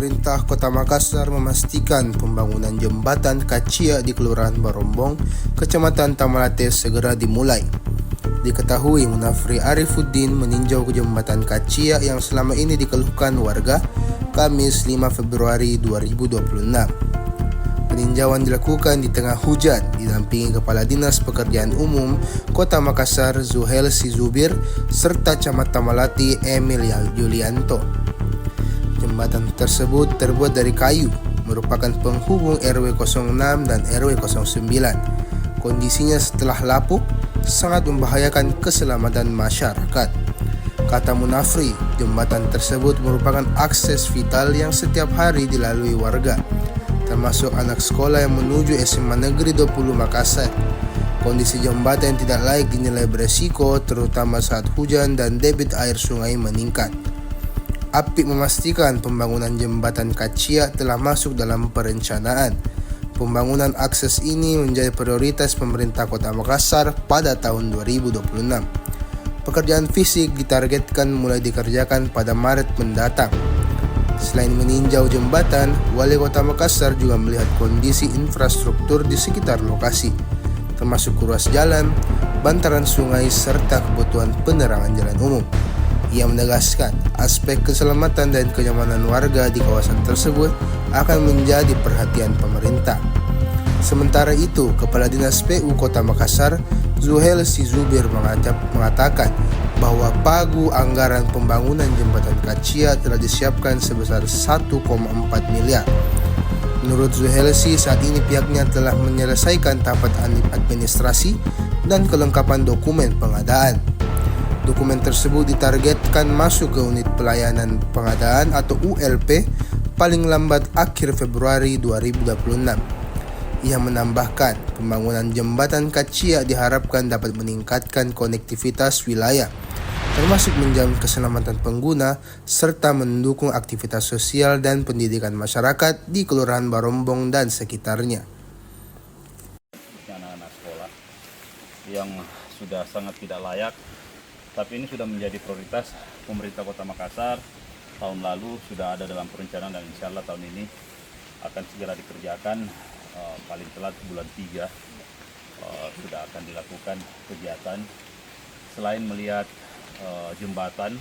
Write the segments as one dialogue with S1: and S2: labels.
S1: Pemerintah Kota Makassar memastikan pembangunan jembatan Kacia di Kelurahan Barombong, Kecamatan Tamalate segera dimulai. Diketahui Munafri Arifuddin meninjau ke jembatan Kacia yang selama ini dikeluhkan warga Kamis 5 Februari 2026. Peninjauan dilakukan di tengah hujan didampingi Kepala Dinas Pekerjaan Umum Kota Makassar Zuhelsi Zubir serta Camat Tamalate Emil Yulianto. Jembatan tersebut terbuat dari kayu, merupakan penghubung RW 06 dan RW 09. Kondisinya setelah lapuk sangat membahayakan keselamatan masyarakat. Kata Munafri, jembatan tersebut merupakan akses vital yang setiap hari dilalui warga, termasuk anak sekolah yang menuju SMA Negeri 20 Makassar. Kondisi jembatan yang tidak layak dinilai beresiko, terutama saat hujan dan debit air sungai meningkat. Apik memastikan pembangunan jembatan Kacia telah masuk dalam perencanaan. Pembangunan akses ini menjadi prioritas pemerintah Kota Makassar pada tahun 2026. Pekerjaan fisik ditargetkan mulai dikerjakan pada Maret mendatang. Selain meninjau jembatan, Wali Kota Makassar juga melihat kondisi infrastruktur di sekitar lokasi, termasuk ruas jalan, bantaran sungai, serta kebutuhan penerangan jalan umum. Ia menegaskan aspek keselamatan dan kenyamanan warga di kawasan tersebut akan menjadi perhatian pemerintah. Sementara itu, Kepala Dinas PU Kota Makassar Zuhelsi Zubir mengatakan bahwa pagu anggaran pembangunan jembatan Kacia telah disiapkan sebesar 1,4 miliar. Menurut Zuhelsi, saat ini pihaknya telah menyelesaikan tahapan administrasi dan kelengkapan dokumen pengadaan. Dokumen tersebut ditargetkan masuk ke unit pelayanan pengadaan atau ULP paling lambat akhir Februari 2026. Ia menambahkan, pembangunan jembatan Kacia diharapkan dapat meningkatkan konektivitas wilayah, termasuk menjamin keselamatan pengguna serta mendukung aktivitas sosial dan pendidikan masyarakat di Kelurahan Barombong dan sekitarnya.
S2: Anak-anak sekolah yang sudah sangat tidak layak, tapi ini sudah menjadi prioritas pemerintah Kota Makassar. Tahun lalu sudah ada dalam perencanaan dan insya Allah tahun ini akan segera dikerjakan. Paling telat bulan 3 sudah akan dilakukan kegiatan. Selain melihat jembatan,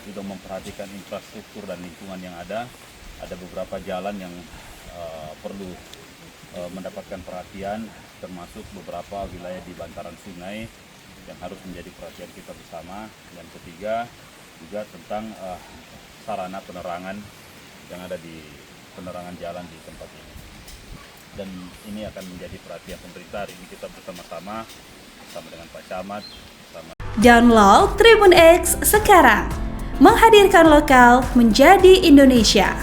S2: juga memperhatikan infrastruktur dan lingkungan yang ada beberapa jalan yang perlu mendapatkan perhatian, termasuk beberapa wilayah di bantaran sungai yang harus menjadi perhatian kita bersama. Yang ketiga juga tentang sarana penerangan yang ada di penerangan jalan di tempat ini. Dan ini akan menjadi perhatian pemerintah. Hari ini kita bersama-sama dengan Pak Camat.
S3: Download Tribun X sekarang, menghadirkan lokal menjadi Indonesia.